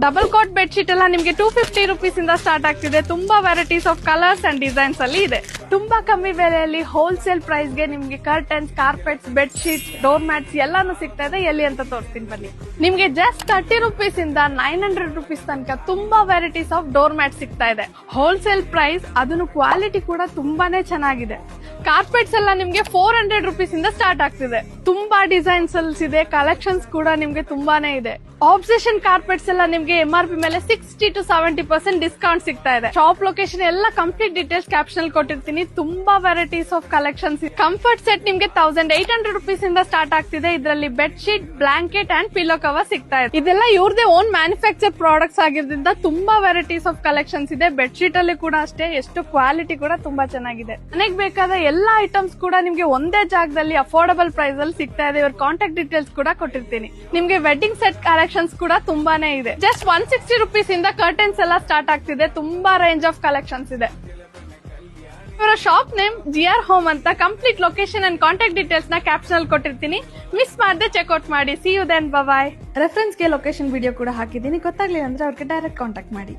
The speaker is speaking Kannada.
ಡಬಲ್ ಕಾಟ್ ಬೆಡ್ ಶೀಟ್ ಎಲ್ಲ ನಿಮ್ಗೆ 250 rupees ಇಂದ ಸ್ಟಾರ್ಟ್ ಆಗ್ತಿದೆ. ತುಂಬಾ varieties of colours and designs ಅಲ್ಲಿ ಇದೆ. ತುಂಬಾ ಕಮ್ಮಿ ಬೆಲೆಯಲ್ಲಿ ಹೋಲ್ಸೇಲ್ ಪ್ರೈಸ್ ಗೆ ನಿಮ್ಗೆ curtains, carpets, bed sheets, door mats ಎಲ್ಲಾನು ಸಿಗ್ತಾ ಇದೆ. ಎಲ್ಲಿ ಅಂತ ತೋರಿಸ್ತೀನಿ ಬನ್ನಿ. ನಿಮ್ಗೆ ಜಸ್ಟ್ 30 rupees ಇಂದ 900 rupees ತನಕ ತುಂಬಾ ವೆರೈಟೀಸ್ ಆಫ್ ಡೋರ್ ಮ್ಯಾಟ್ ಸಿಗ್ತಾ ಇದೆ. ಹೋಲ್ಸೇಲ್ ಪ್ರೈಸ್, ಅದನ್ನು ಕ್ವಾಲಿಟಿ ಕೂಡ ತುಂಬಾನೇ ಚೆನ್ನಾಗಿದೆ. ಕಾರ್ಪೆಟ್ಸ್ ಎಲ್ಲ ನಿಮ್ಗೆ 400 rupees ಇಂದ ಸ್ಟಾರ್ಟ್ ಆಗ್ತಿದೆ. ತುಂಬಾ ಡಿಸೈನ್ಸ್ ಅಲ್ಲಿ ಇದೆ, ಕಲೆಕ್ಷನ್ಸ್ ಕೂಡ ನಿಮ್ಗೆ ತುಂಬಾನೇ ಇದೆ. ಆಬ್ಸೆಷನ್ ಕಾರ್ಪೆಟ್ಸ್ ಎಲ್ಲ ನಿಮ್ಗೆ MRP ಮೇಲೆ 60 to 70% ಡಿಸ್ಕೌಂಟ್ ಸಿಗ್ತಾ ಇದೆ. ಶಾಪ್ ಲೊಕೇಶನ್ ಎಲ್ಲ ಕಂಪ್ಲೀಟ್ ಡೀಟೇಲ್ಸ್ ಕ್ಯಾಪ್ಷನ್ ಅಲ್ಲಿ ಕೊಟ್ಟಿರ್ತೀನಿ. ತುಂಬಾ varieties of collections. Comfort set ನಿಮ್ಗೆ 1800 rupees ಇಂದ ಸ್ಟಾರ್ಟ್ ಆಗ್ತಿದೆ. ಇದರಲ್ಲಿ bed sheet, blanket and pillow cover ಸಿಗ್ತಾ ಇದೆ. ಇದೆಲ್ಲ ಇವ್ರದೇ ಓನ್ ಮ್ಯಾನುಫ್ಯಾಕ್ಚರ್ ಪ್ರಾಡಕ್ಟ್ಸ್ ಆಗಿರೋದ್ರಿಂದ ತುಂಬಾ ವೆರೈಟೀಸ್ ಆಫ್ ಕಲೆಕ್ಷನ್ಸ್ ಇದೆ. ಬೆಡ್ ಶೀಟ್ ಅಲ್ಲಿ ಕೂಡ ಅಷ್ಟೇ, ಎಷ್ಟು ಕ್ವಾಲಿಟಿ ಕೂಡ ತುಂಬಾ ಚೆನ್ನಾಗಿದೆ. ಮನೆಗೆ ಬೇಕಾದ ಎಲ್ಲಾ ಐಟಮ್ಸ್ ಕೂಡ ನಿಮ್ಗೆ ಒಂದೇ ಜಾಗದಲ್ಲಿ ಅಫೋರ್ಡಬಲ್ ಪ್ರೈಸ್ ಅಲ್ಲಿ ಸಿಗ್ತಾ ಇದೆ. ಇವ್ರ ಕಾಂಟ್ಯಾಕ್ಟ್ ಡೀಟೇಲ್ಸ್ ಕೂಡ ಕೊಟ್ಟಿರ್ತೀನಿ. ನಿಮ್ಗೆ ವೆಡ್ಡಿಂಗ್ ಸೆಟ್ ಕಲೆಕ್ಷನ್ಸ್ ಕೂಡ ತುಂಬಾನೇ ಇದೆ. ಜಸ್ಟ್ 160 rupees ಇಂದ ಕರ್ಟನ್ಸ್ ಎಲ್ಲ ಸ್ಟಾರ್ಟ್ ಆಗ್ತಿದೆ. ತುಂಬಾ ರೇಂಜ್ ಆಫ್ ಕಲೆಕ್ಷನ್ಸ್ ಇದೆ. ಇವರ ಶಾಪ್ ನೇಮ್ GR ಹೋಮ್ ಅಂತ. Complete location and contact details ನ ಕ್ಯಾಪ್ಷನ್ ಅಲ್ಲಿ ಕೊಟ್ಟಿರ್ತೀನಿ. ಮಿಸ್ ಮಾಡದೆ ಚೆಕ್ಔಟ್ ಮಾಡಿ. See you then, bye. Reference ಗೆ ಲೊಕೇಶನ್ ವಿಡಿಯೋ ಕೂಡ ಹಾಕಿದ್ದೀನಿ. ಗೊತ್ತಾಗ್ಲಿಲ್ಲ ಅಂದ್ರೆ ಅವ್ರಿಗೆ ಡೈರೆಕ್ಟ್ ಕಾಂಟ್ಯಾಕ್ಟ್ ಮಾಡಿ.